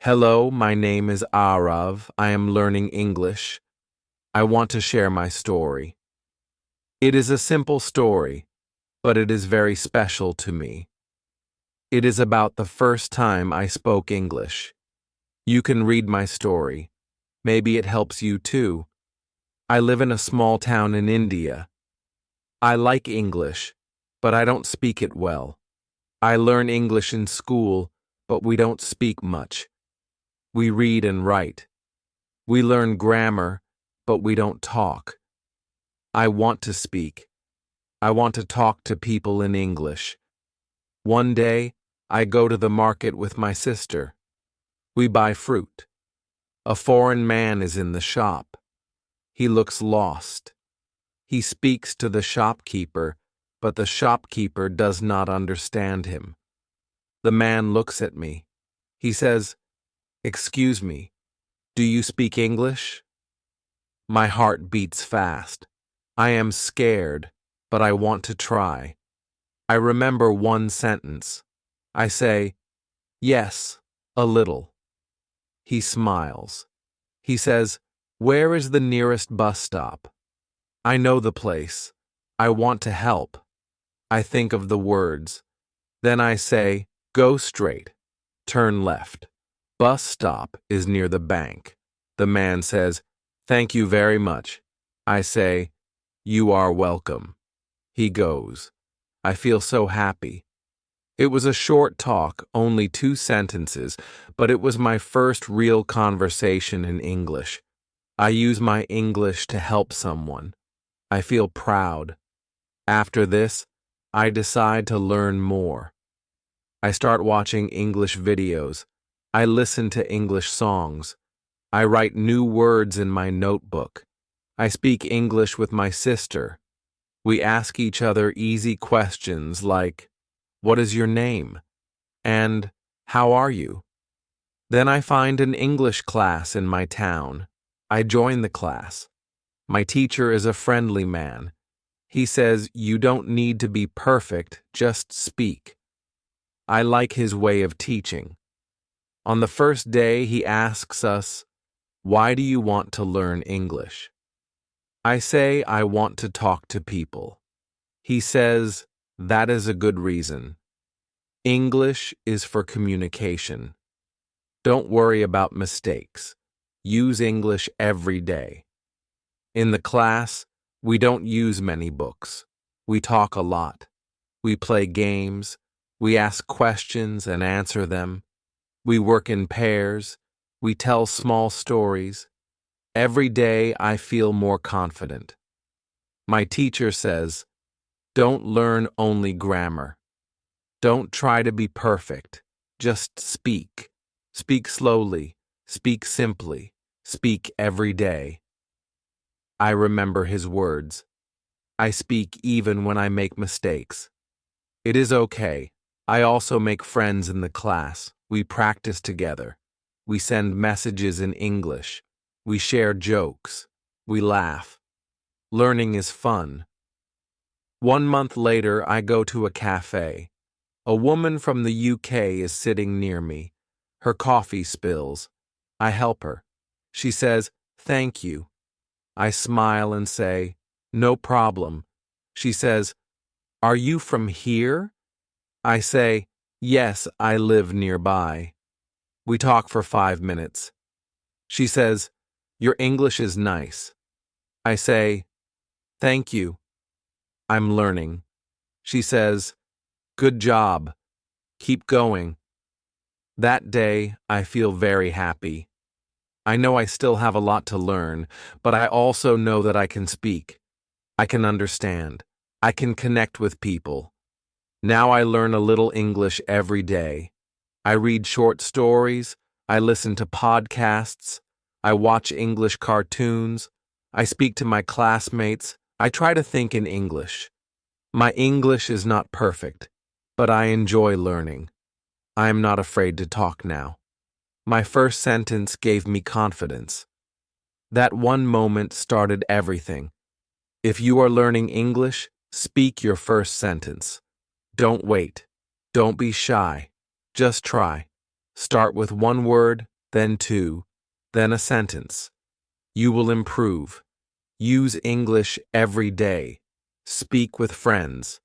Hello, my name is Arav. I am learning English. I want to share my story. It is a simple story, but it is very special to me. It is about the first time I spoke English. You can read my story. Maybe it helps you too. I live in a small town in India. I like English, but I don't speak it well. I learn English in school, but we don't speak much. We read and write. We learn grammar, but we don't talk. I want to speak. I want to talk to people in English. One day, I go to the market with my sister. We buy fruit. A foreign man is in the shop. He looks lost. He speaks to the shopkeeper, but the shopkeeper does not understand him. The man looks at me. He says, "Excuse me, do you speak English?" My heart beats fast. I am scared, but I want to try. I remember one sentence. I say, "Yes, a little." He smiles. He says, "Where is the nearest bus stop?" I know the place. I want to help. I think of the words. Then I say, "Go straight. Turn left. Bus stop is near the bank." The man says, "Thank you very much." I say, "You are welcome." He goes. I feel so happy. It was a short talk, only 2 sentences, but it was my first real conversation in English. I use my English to help someone. I feel proud. After this, I decide to learn more. I start watching English videos. I listen to English songs. I write new words in my notebook. I speak English with my sister. We ask each other easy questions like, "What is your name?" and "How are you?" Then I find an English class in my town. I join the class. My teacher is a friendly man. He says, "You don't need to be perfect, just speak." I like his way of teaching. On the first day, he asks us, "Why do you want to learn English?" I say, "I want to talk to people." He says, "That is a good reason. English is for communication. Don't worry about mistakes. Use English every day." In the class, we don't use many books. We talk a lot. We play games. We ask questions and answer them. We work in pairs. We tell small stories. Every day I feel more confident. My teacher says, "Don't learn only grammar. Don't try to be perfect. Just speak. Speak slowly. Speak simply. Speak every day." I remember his words. I speak even when I make mistakes. It is okay. I also make friends in the class. We practice together. We send messages in English. We share jokes. We laugh. Learning is fun. 1 month later, I go to a cafe. A woman from the UK is sitting near me. Her coffee spills. I help her. She says, "Thank you." I smile and say, "No problem." She says, "Are you from here?" I say, "Yes, I live nearby." We talk for 5 minutes. She says, "Your English is nice." I say, "Thank you. I'm learning." She says, "Good job. Keep going." That day, I feel very happy. I know I still have a lot to learn, but I also know that I can speak. I can understand. I can connect with people. Now I learn a little English every day. I read short stories. I listen to podcasts. I watch English cartoons. I speak to my classmates. I try to think in English. My English is not perfect, but I enjoy learning. I am not afraid to talk now. My first sentence gave me confidence. That one moment started everything. If you are learning English, speak your first sentence. Don't wait. Don't be shy. Just try. Start with one word, then two, then a sentence. You will improve. Use English every day. Speak with friends.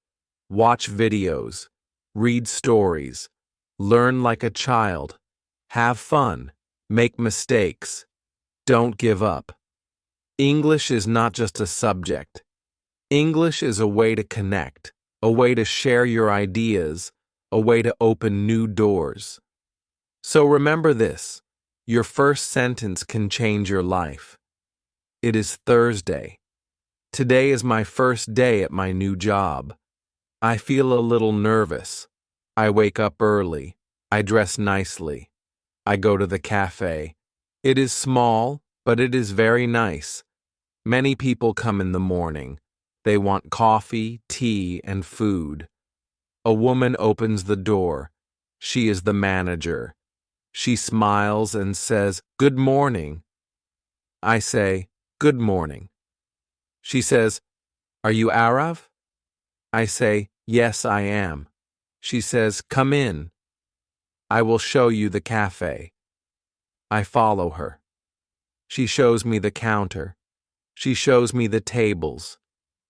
Watch videos. Read stories. Learn like a child. Have fun. Make mistakes. Don't give up. English is not just a subject. English is a way to connect, a way to share your ideas, a way to open new doors. So remember this, your first sentence can change your life. It is Thursday. Today is my first day at my new job. I feel a little nervous. I wake up early. I dress nicely. I go to the cafe. It is small, but it is very nice. Many people come in the morning. They want coffee, tea, and food. A woman opens the door. She is the manager. She smiles and says, "Good morning." I say, "Good morning." She says, "Are you Arav?" I say, "Yes, I am." She says, "Come in. I will show you the cafe." I follow her. She shows me the counter. She shows me the tables.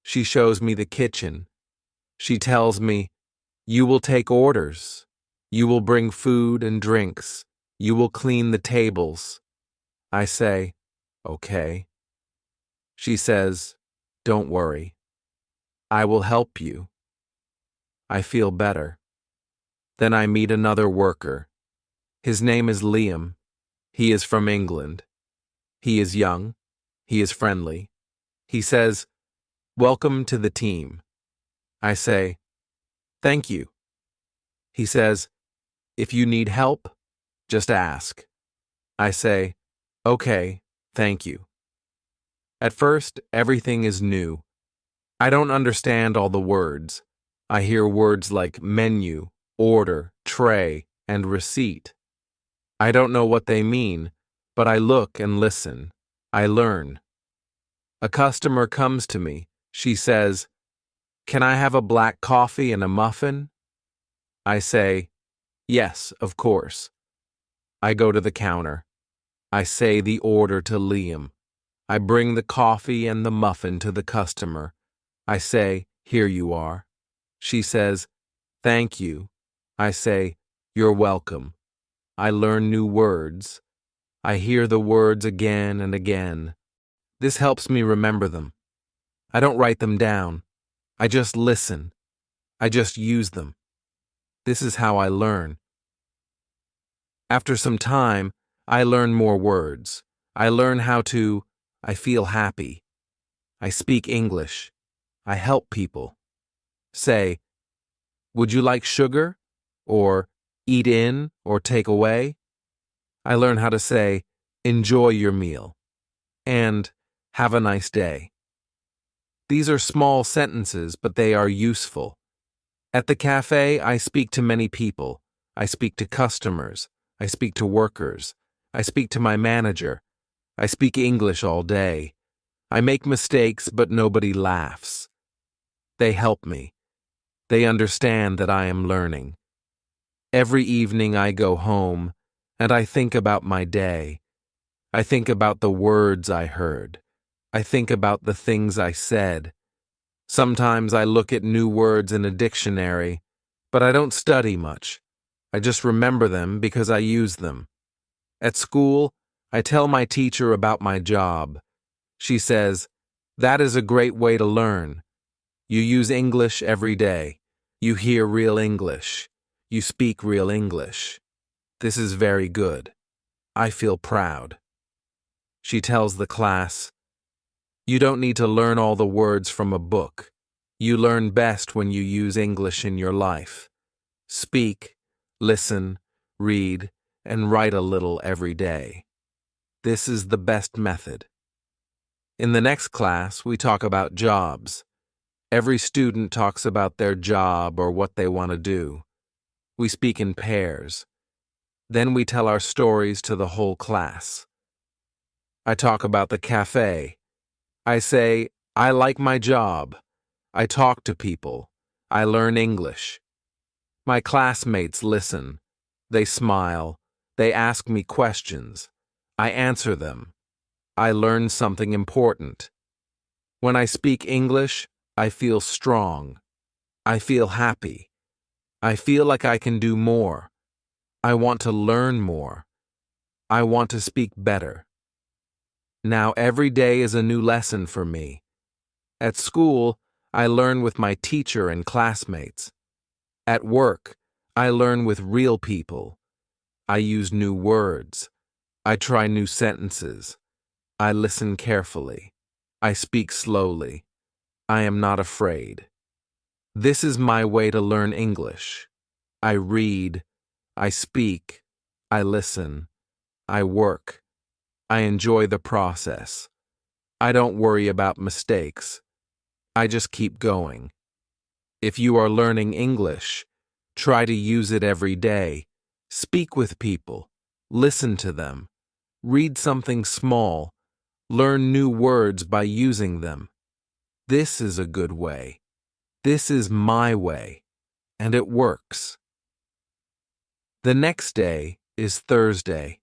She shows me the kitchen. She tells me, "You will take orders. You will bring food and drinks. You will clean the tables." I say, "Okay." She says, "Don't worry. I will help you." I feel better. Then I meet another worker. His name is Liam. He is from England. He is young. He is friendly. He says, "Welcome to the team." I say, "Thank you." He says, "If you need help, just ask." I say, "Okay, thank you." At first, everything is new. I don't understand all the words. I hear words like menu, order, tray, and receipt. I don't know what they mean, but I look and listen. I learn. A customer comes to me. She says, "Can I have a black coffee and a muffin?" I say, "Yes, of course." I go to the counter. I say the order to Liam. I bring the coffee and the muffin to the customer. I say, "Here you are." She says, "Thank you." I say, "You're welcome." I learn new words. I hear the words again and again. This helps me remember them. I don't write them down. I just listen. I just use them. This is how I learn. After some time, I learn more words. I learn I feel happy. I speak English. I help people. Say, "Would you like sugar?" Or "Eat in" or "Take away." I learn how to say, "Enjoy your meal" and "Have a nice day." These are small sentences, but they are useful. At the cafe, I speak to many people. I speak to customers. I speak to workers. I speak to my manager. I speak English all day. I make mistakes, but nobody laughs. They help me. They understand that I am learning. Every evening I go home, and I think about my day. I think about the words I heard. I think about the things I said. Sometimes I look at new words in a dictionary, but I don't study much. I just remember them because I use them. At school, I tell my teacher about my job. She says, "That is a great way to learn. You use English every day. You hear real English. You speak real English. This is very good. I feel proud." She tells the class, "You don't need to learn all the words from a book. You learn best when you use English in your life. Speak, listen, read, and write a little every day. This is the best method." In the next class, we talk about jobs. Every student talks about their job or what they want to do. We speak in pairs. Then we tell our stories to the whole class. I talk about the cafe. I say, "I like my job. I talk to people. I learn English." My classmates listen. They smile. They ask me questions. I answer them. I learn something important. When I speak English, I feel strong. I feel happy. I feel like I can do more. I want to learn more. I want to speak better. Now every day is a new lesson for me. At school, I learn with my teacher and classmates. At work, I learn with real people. I use new words. I try new sentences. I listen carefully. I speak slowly. I am not afraid. This is my way to learn English. I read. I speak. I listen. I work. I enjoy the process. I don't worry about mistakes. I just keep going. If you are learning English, try to use it every day. Speak with people. Listen to them. Read something small. Learn new words by using them. This is a good way. This is my way, and it works. The next day is Thursday.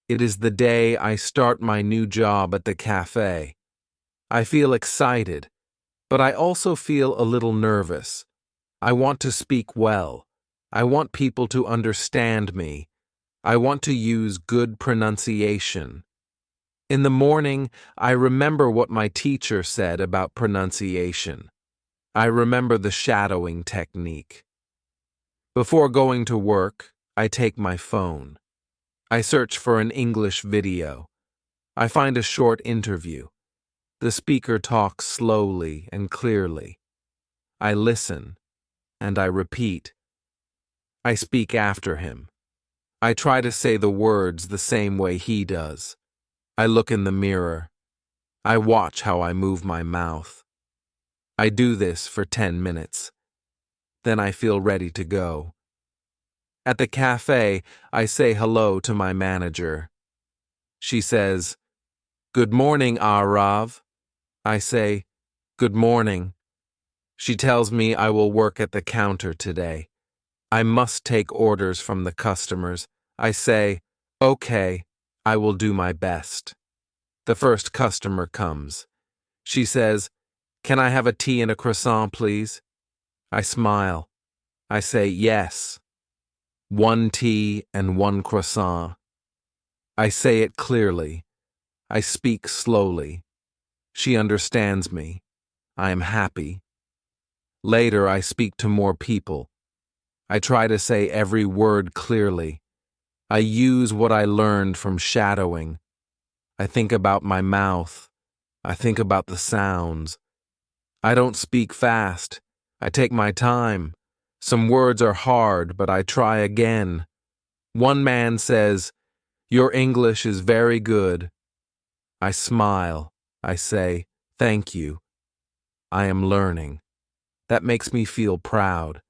It is the day I start my new job at the cafe. I feel excited, but I also feel a little nervous. I want to speak well. I want people to understand me. I want to use good pronunciation. In the morning, I remember what my teacher said about pronunciation. I remember the shadowing technique. Before going to work, I take my phone. I search for an English video. I find a short interview. The speaker talks slowly and clearly. I listen, and I repeat. I speak after him. I try to say the words the same way he does. I look in the mirror. I watch how I move my mouth. I do this for 10 minutes. Then I feel ready to go. At the cafe, I say hello to my manager. She says, "Good morning, Arav." I say, "Good morning." She tells me I will work at the counter today. I must take orders from the customers. I say, "Okay, I will do my best." The first customer comes. She says, "Can I have a tea and a croissant, please?" I smile. I say, "Yes." 1 tea and 1 croissant. I say it clearly. I speak slowly. She understands me. I am happy. Later, I speak to more people. I try to say every word clearly. I use what I learned from shadowing. I think about my mouth. I think about the sounds. I don't speak fast. I take my time. Some words are hard, but I try again. One man says, "Your English is very good." I smile. I say, "Thank you." I am learning. That makes me feel proud.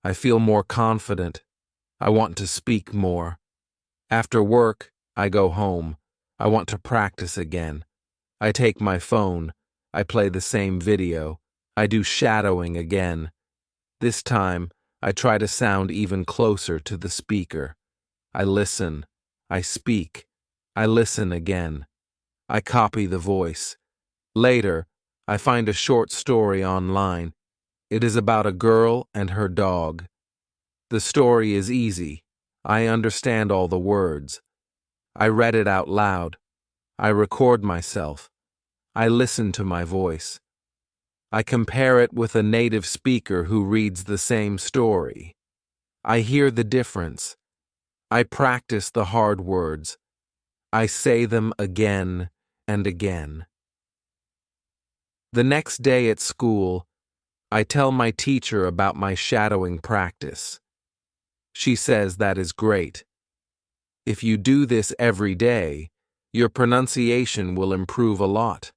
I feel more confident. I want to speak more. After work, I go home. I want to practice again. I take my phone. I play the same video. I do shadowing again. This time, I try to sound even closer to the speaker. I listen. I speak. I listen again. I copy the voice. Later, I find a short story online. It is about a girl and her dog. The story is easy. I understand all the words. I read it out loud. I record myself. I listen to my voice. I compare it with a native speaker who reads the same story. I hear the difference. I practice the hard words. I say them again and again. The next day at school, I tell my teacher about my shadowing practice. She says that is great. If you do this every day, your pronunciation will improve a lot.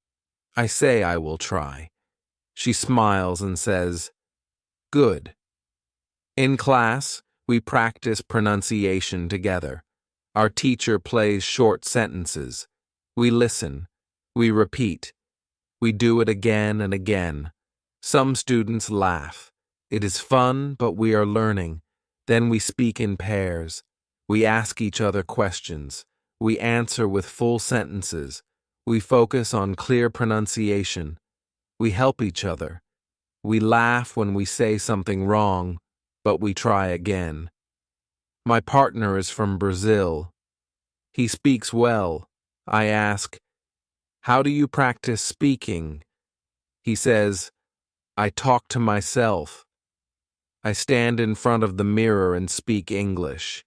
I say I will try. She smiles and says, "Good." In class, we practice pronunciation together. Our teacher plays short sentences. We listen. We repeat. We do it again and again. Some students laugh. It is fun, but we are learning. Then we speak in pairs. We ask each other questions. We answer with full sentences. We focus on clear pronunciation. We help each other. We laugh when we say something wrong, but we try again. My partner is from Brazil. He speaks well. I ask, "How do you practice speaking?" He says, "I talk to myself. I stand in front of the mirror and speak English.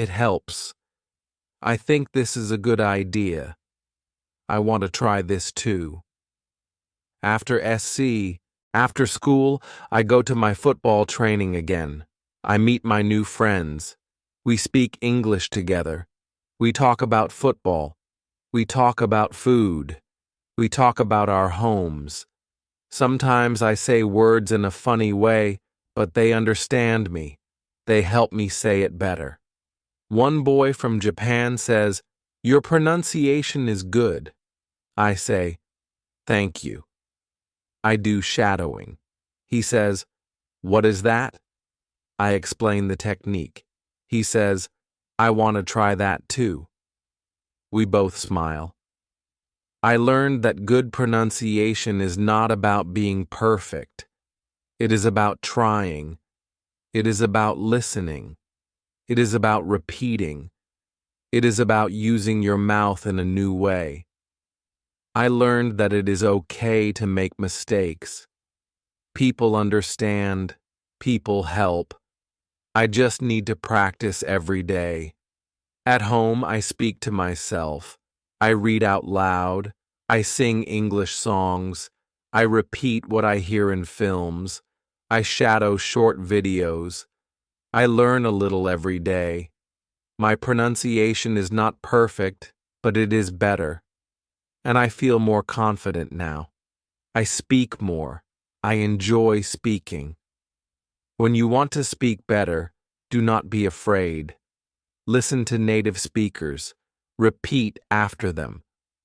It helps. I think this is a good idea. I want to try this too." After school, I go to my football training again. I meet my new friends. We speak English together. We talk about football. We talk about food. We talk about our homes. Sometimes I say words in a funny way, but they understand me. They help me say it better. One boy from Japan says, "Your pronunciation is good." I say, "Thank you." I do shadowing. He says, "What is that?" I explain the technique. He says, "I want to try that too." We both smile. I learned that good pronunciation is not about being perfect. It is about trying. It is about listening. It is about repeating. It is about using your mouth in a new way. I learned that it is okay to make mistakes. People understand. People help. I just need to practice every day. At home, I speak to myself. I read out loud. I sing English songs. I repeat what I hear in films. I shadow short videos. I learn a little every day. My pronunciation is not perfect, but it is better. And I feel more confident now. I speak more. I enjoy speaking. When you want to speak better, do not be afraid. Listen to native speakers. Repeat after them.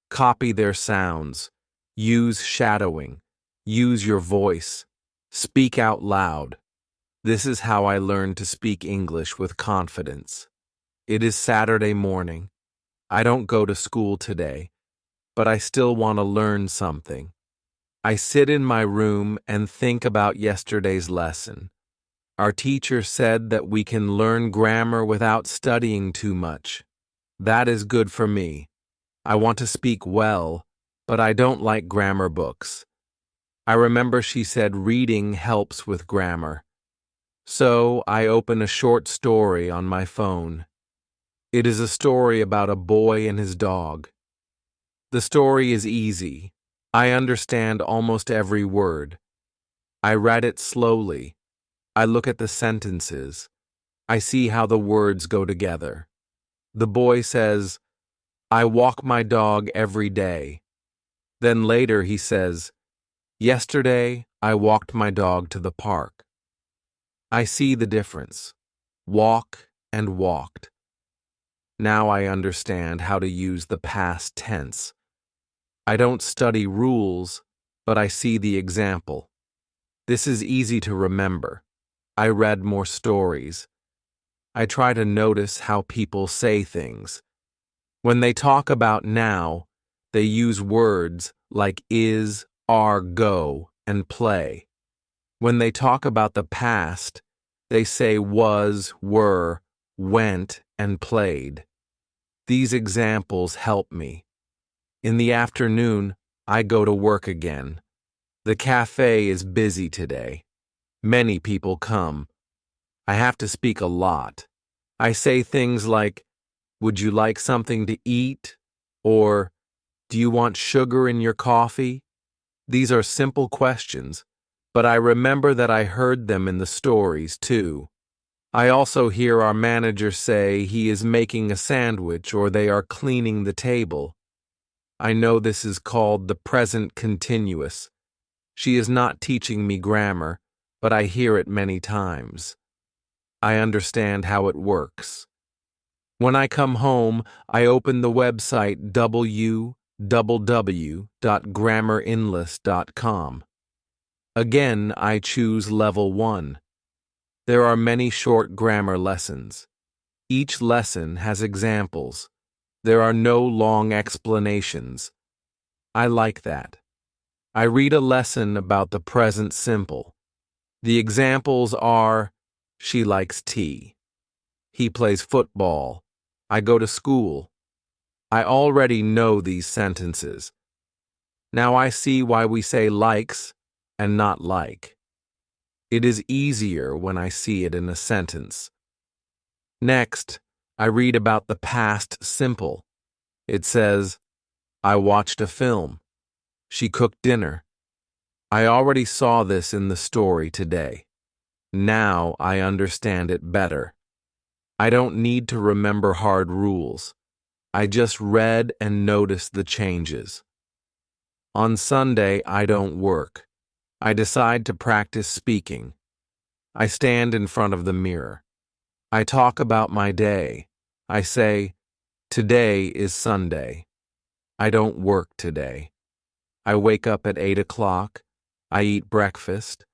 Copy their sounds. Use shadowing. Use your voice. Speak out loud. This is how I learned to speak English with confidence. It is Saturday morning. I don't go to school today, but I still want to learn something. I sit in my room and think about yesterday's lesson. Our teacher said that we can learn grammar without studying too much. That is good for me. I want to speak well, but I don't like grammar books. I remember she said reading helps with grammar. So I open a short story on my phone. It is a story about a boy and his dog. The story is easy. I understand almost every word. I read it slowly. I look at the sentences. I see how the words go together. The boy says, "I walk my dog every day." Then later he says, "Yesterday I walked my dog to the park." I see the difference. Walk and walked. Now I understand how to use the past tense. I don't study rules, but I see the example. This is easy to remember. I read more stories. I try to notice how people say things. When they talk about now, they use words like is, are, go, and play. When they talk about the past, they say was, were, went, and played. These examples help me. In the afternoon, I go to work again. The cafe is busy today. Many people come. I have to speak a lot. I say things like, "Would you like something to eat?" Or, "Do you want sugar in your coffee?" These are simple questions, but I remember that I heard them in the stories too. I also hear our manager say he is making a sandwich or they are cleaning the table. I know this is called the present continuous. She is not teaching me grammar, but I hear it many times. I understand how it works. When I come home, I open the website www.grammarendless.com. Again, I choose Level 1. There are many short grammar lessons. Each lesson has examples. There are no long explanations. I like that. I read a lesson about the present simple. The examples are, she likes tea. He plays football. I go to school. I already know these sentences. Now I see why we say likes and not like. It is easier when I see it in a sentence. Next, I read about the past simple. It says, I watched a film. She cooked dinner. I already saw this in the story today. Now I understand it better. I don't need to remember hard rules. I just read and noticed the changes. On Sunday, I don't work. I decide to practice speaking. I stand in front of the mirror. I talk about my day. I say, today is Sunday. I don't work today. I wake up at 8 o'clock. I eat breakfast.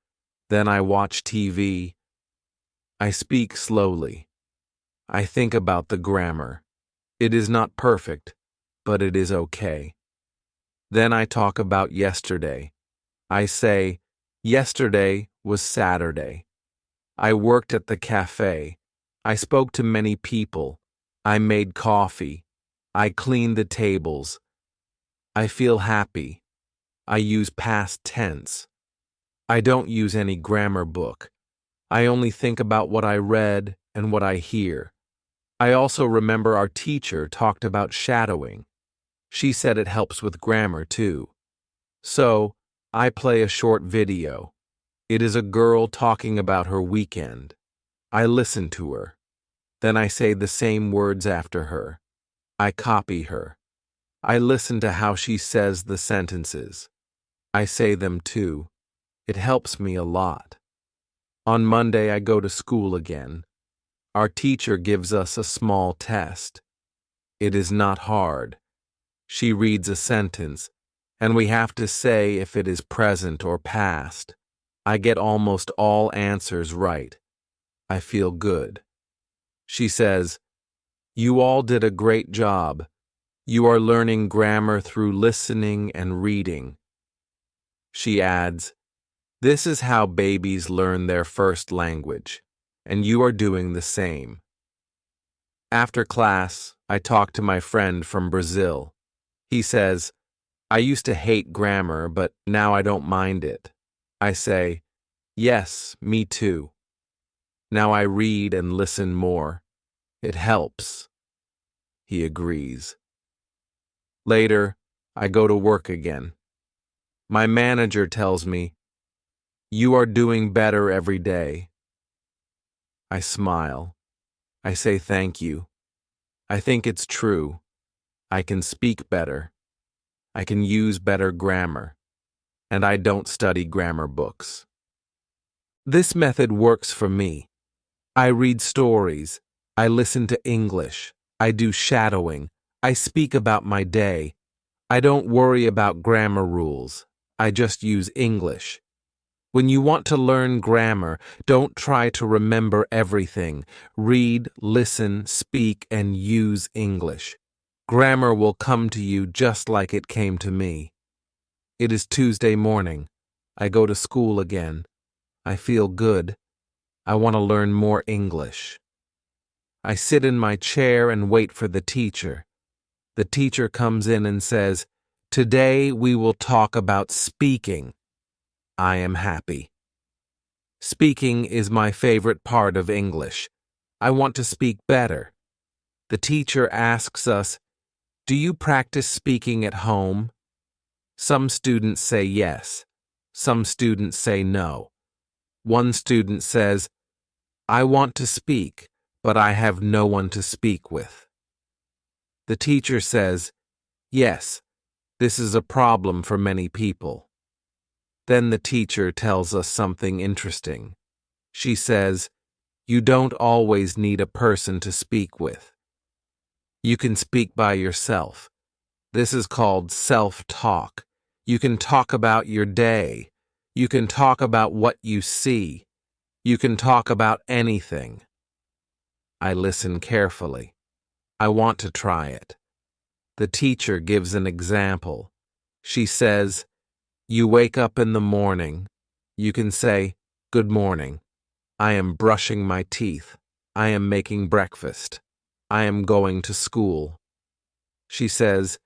Then I watch TV. I speak slowly. I think about the grammar. It is not perfect, but it is okay. Then I talk about yesterday. I say, yesterday was Saturday. I worked at the cafe. I spoke to many people. I made coffee. I cleaned the tables. I feel happy. I use past tense. I don't use any grammar book. I only think about what I read and what I hear. I also remember our teacher talked about shadowing. She said it helps with grammar too. So, I play a short video. It is a girl talking about her weekend. I listen to her. Then I say the same words after her. I copy her. I listen to how she says the sentences. I say them too. It helps me a lot. On Monday, I go to school again. Our teacher gives us a small test. It is not hard. She reads a sentence, and we have to say if it is present or past. I get almost all answers right. I feel good. She says, you all did a great job. You are learning grammar through listening and reading. She adds, this is how babies learn their first language, and you are doing the same. After class, I talk to my friend from Brazil. He says, I used to hate grammar, but now I don't mind it. I say, yes, me too. Now I read and listen more. It helps. He agrees. Later, I go to work again. My manager tells me, you are doing better every day. I smile. I say thank you. I think it's true. I can speak better. I can use better grammar. And I don't study grammar books. This method works for me. I read stories. I listen to English. I do shadowing. I speak about my day. I don't worry about grammar rules. I just use English. When you want to learn grammar, don't try to remember everything. Read, listen, speak, and use English. Grammar will come to you just like it came to me. It is Tuesday morning. I go to school again. I feel good. I want to learn more English. I sit in my chair and wait for the teacher. The teacher comes in and says, today we will talk about speaking. I am happy. Speaking is my favorite part of English. I want to speak better. The teacher asks us, do you practice speaking at home? Some students say yes. Some students say no. One student says, I want to speak, but I have no one to speak with. The teacher says, yes, this is a problem for many people. Then the teacher tells us something interesting. She says, you don't always need a person to speak with. You can speak by yourself. This is called self-talk. You can talk about your day. You can talk about what you see. You can talk about anything. I listen carefully. I want to try it. The teacher gives an example. She says, "You wake up in the morning." You can say, "Good morning. I am brushing my teeth. I am making breakfast. I am going to school." She says,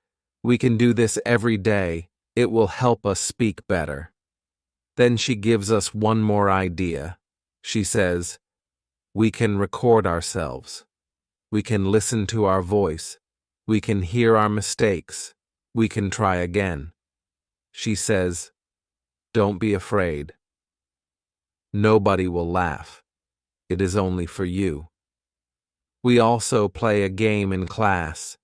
"We can do this every day. It will help us speak better." Then she gives us one more idea. She says, "We can record ourselves. We can listen to our voice. We can hear our mistakes. We can try again." She says, "Don't be afraid. Nobody will laugh. It is only for you." We also play a game in class.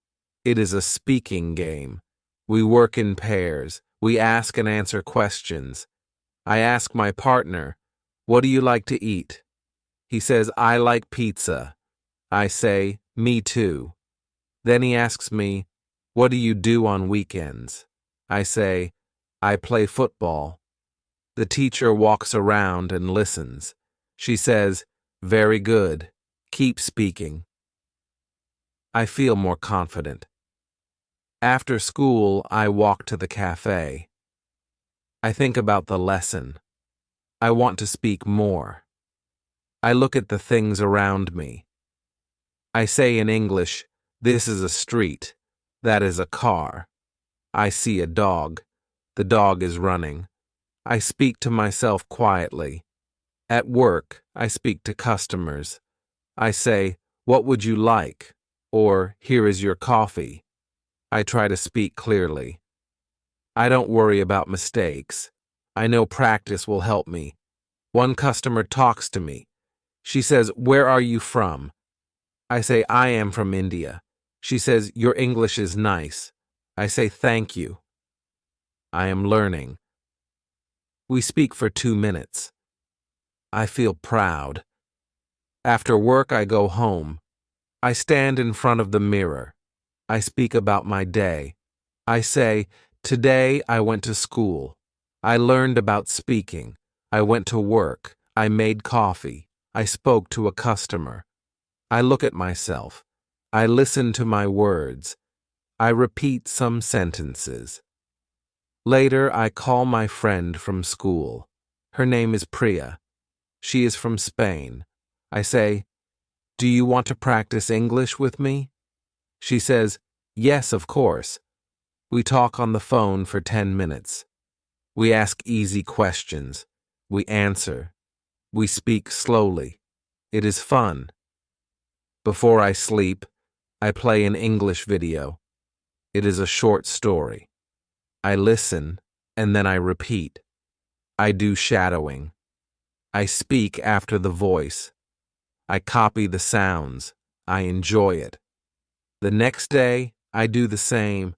It is a speaking game. We work in pairs. We ask and answer questions. I ask my partner, "What do you like to eat?" He says, "I like pizza." I say, "Me too." Then he asks me, "What do you do on weekends?" I say, "I play football." The teacher walks around and listens. She says, "Very good. Keep speaking." I feel more confident. After school, I walk to the cafe. I think about the lesson. I want to speak more. I look at the things around me. I say in English, "This is a street. That is a car. I see a dog. The dog is running." I speak to myself quietly. At work, I speak to customers. I say, "What would you like?" Or, "Here is your coffee." I try to speak clearly. I don't worry about mistakes. I know practice will help me. One customer talks to me. She says, "Where are you from?" I say, "I am from India." She says, "Your English is nice." I say, "Thank you." I am learning. We speak for 2 minutes. I feel proud. After work, I go home. I stand in front of the mirror. I speak about my day. I say, "Today I went to school. I learned about speaking. I went to work. I made coffee. I spoke to a customer." I look at myself. I listen to my words. I repeat some sentences. Later, I call my friend from school. Her name is Priya. She is from Spain. I say, "Do you want to practice English with me?" She says, "Yes, of course." We talk on the phone for 10 minutes. We ask easy questions. We answer. We speak slowly. It is fun. Before I sleep, I play an English video. It is a short story. I listen, and then I repeat. I do shadowing. I speak after the voice. I copy the sounds. I enjoy it. The next day, I do the same.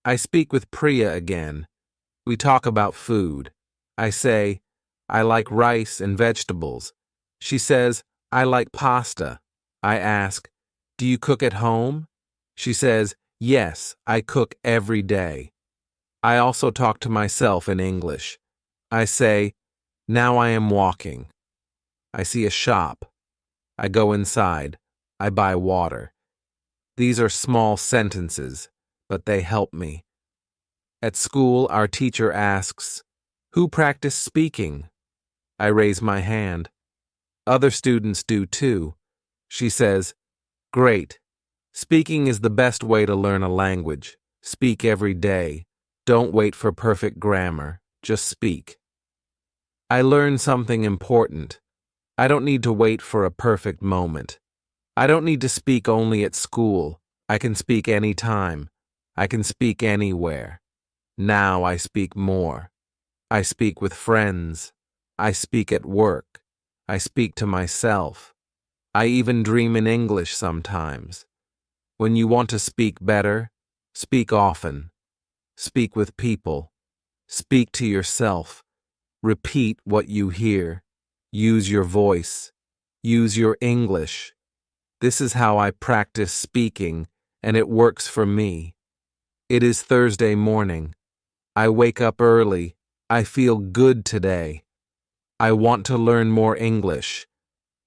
I speak with Priya again. We talk about food. I say, "I like rice and vegetables." She says, "I like pasta." I ask, "Do you cook at home?" She says, "Yes, I cook every day." I also talk to myself in English. I say, "Now I am walking." I see a shop. I go inside. I buy water. These are small sentences, but they help me. At school, our teacher asks, "Who practiced speaking?" I raise my hand. Other students do too. She says, "Great. Speaking is the best way to learn a language. Speak every day. Don't wait for perfect grammar. Just speak." I learn something important. I don't need to wait for a perfect moment. I don't need to speak only at school. I can speak anytime. I can speak anywhere. Now I speak more. I speak with friends. I speak at work. I speak to myself. I even dream in English sometimes. When you want to speak better, speak often. Speak with people. Speak to yourself. Repeat what you hear. Use your voice. Use your English. This is how I practice speaking, and it works for me. It is Thursday morning. I wake up early. I feel good today. I want to learn more English.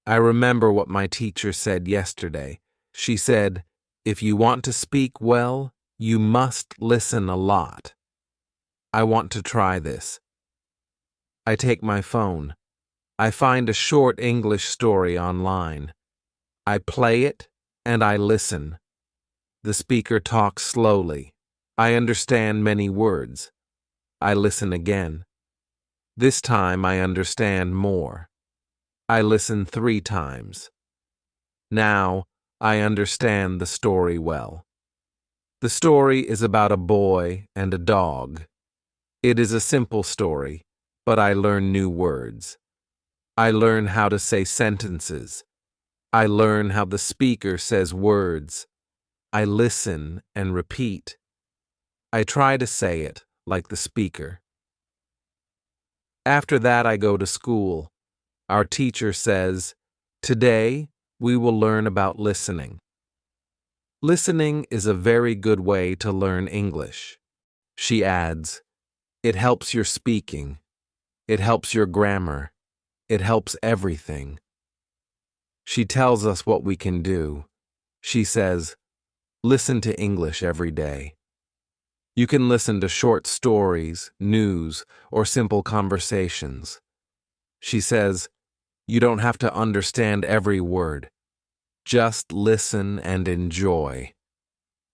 I remember what my teacher said yesterday. She said, if you want to speak well, you must listen a lot. I want to try this. I take my phone. I find a short English story online. I play it and I listen. The speaker talks slowly. I understand many words. I listen again. This time I understand more. I listen 3 times. Now I understand the story well. The story is about a boy and a dog. It is a simple story, but I learn new words. I learn how to say sentences. I learn how the speaker says words. I listen and repeat. I try to say it like the speaker. After that, I go to school. Our teacher says, today we will learn about listening. Listening is a very good way to learn English. She adds, it helps your speaking. It helps your grammar. It helps everything. She tells us what we can do. She says, listen to English every day. You can listen to short stories, news, or simple conversations. She says, you don't have to understand every word. Just listen and enjoy.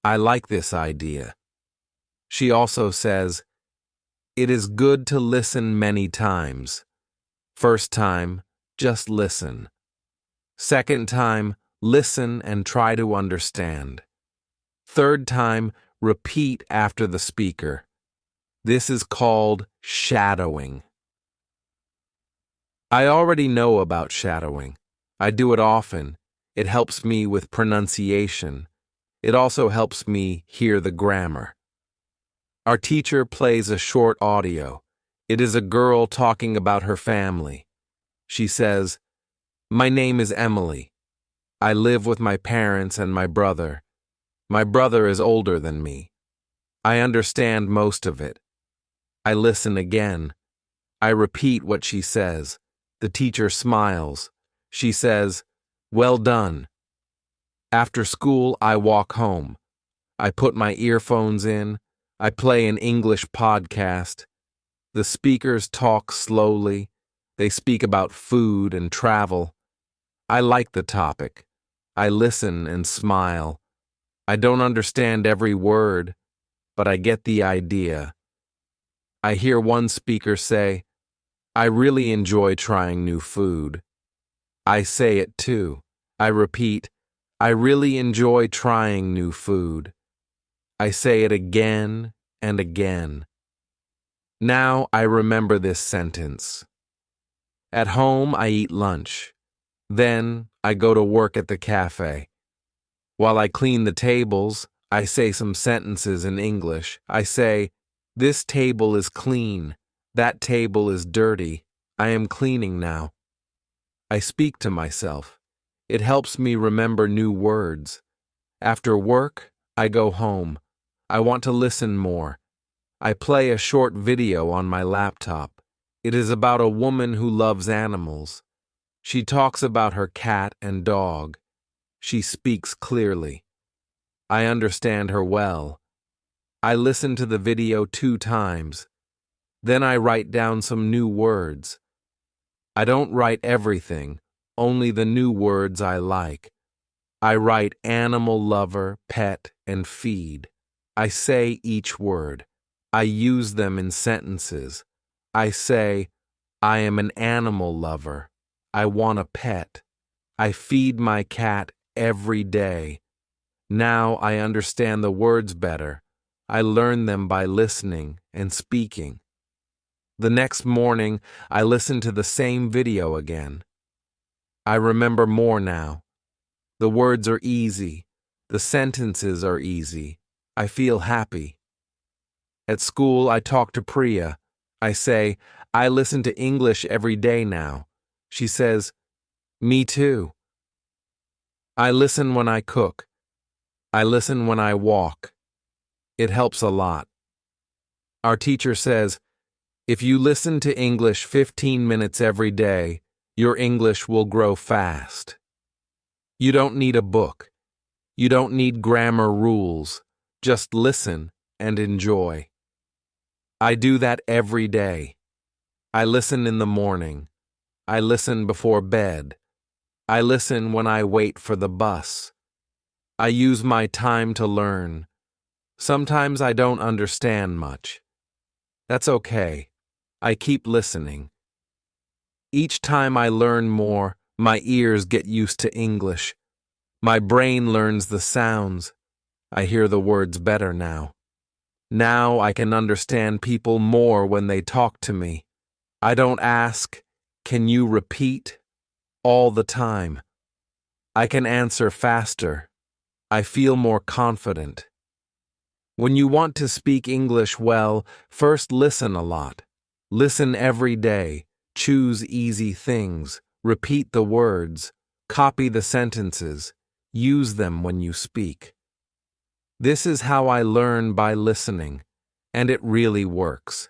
I like this idea. She also says, it is good to listen many times. First time, just listen. Second time, listen and try to understand. Third time, repeat after the speaker. This is called shadowing. I already know about shadowing. I do it often. It helps me with pronunciation. It also helps me hear the grammar. Our teacher plays a short audio. It is a girl talking about her family. She says, my name is Emily. I live with my parents and my brother. My brother is older than me. I understand most of it. I listen again. I repeat what she says. The teacher smiles. She says, well done. After school, I walk home. I put my earphones in. I play an English podcast. The speakers talk slowly. They speak about food and travel. I like the topic. I listen and smile. I don't understand every word, but I get the idea. I hear one speaker say, I really enjoy trying new food. I say it too. I repeat, I really enjoy trying new food. I say it again and again. Now I remember this sentence. At home, I eat lunch. Then I go to work at the cafe. While I clean the tables, I say some sentences in English. I say, this table is clean. That table is dirty. I am cleaning now. I speak to myself. It helps me remember new words. After work, I go home. I want to listen more. I play a short video on my laptop. It is about a woman who loves animals. She talks about her cat and dog. She speaks clearly. I understand her well. I listen to the video 2 times. Then I write down some new words. I don't write everything, only the new words I like. I write animal lover, pet, and feed. I say each word. I use them in sentences. I say, I am an animal lover. I want a pet. I feed my cat every day. Now I understand the words better. I learn them by listening and speaking. The next morning, I listen to the same video again. I remember more now. The words are easy. The sentences are easy. I feel happy. At school, I talk to Priya. I say, I listen to English every day now. She says, me too. I listen when I cook. I listen when I walk. It helps a lot. Our teacher says, if you listen to English 15 minutes every day, Your English will grow fast. You don't need a book. You don't need grammar rules. Just listen and enjoy. I do that every day. I listen in the morning. I listen before bed. I listen when I wait for the bus. I use my time to learn. Sometimes I don't understand much. That's okay. I keep listening. Each time I learn more, my ears get used to English. My brain learns the sounds. I hear the words better now. Now I can understand people more when they talk to me. I don't ask, "Can you repeat?" all the time. I can answer faster. I feel more confident. When you want to speak English well, first listen a lot. Listen every day. Choose easy things. Repeat the words. Copy the sentences. Use them when you speak. This is how I learn by listening, and it really works.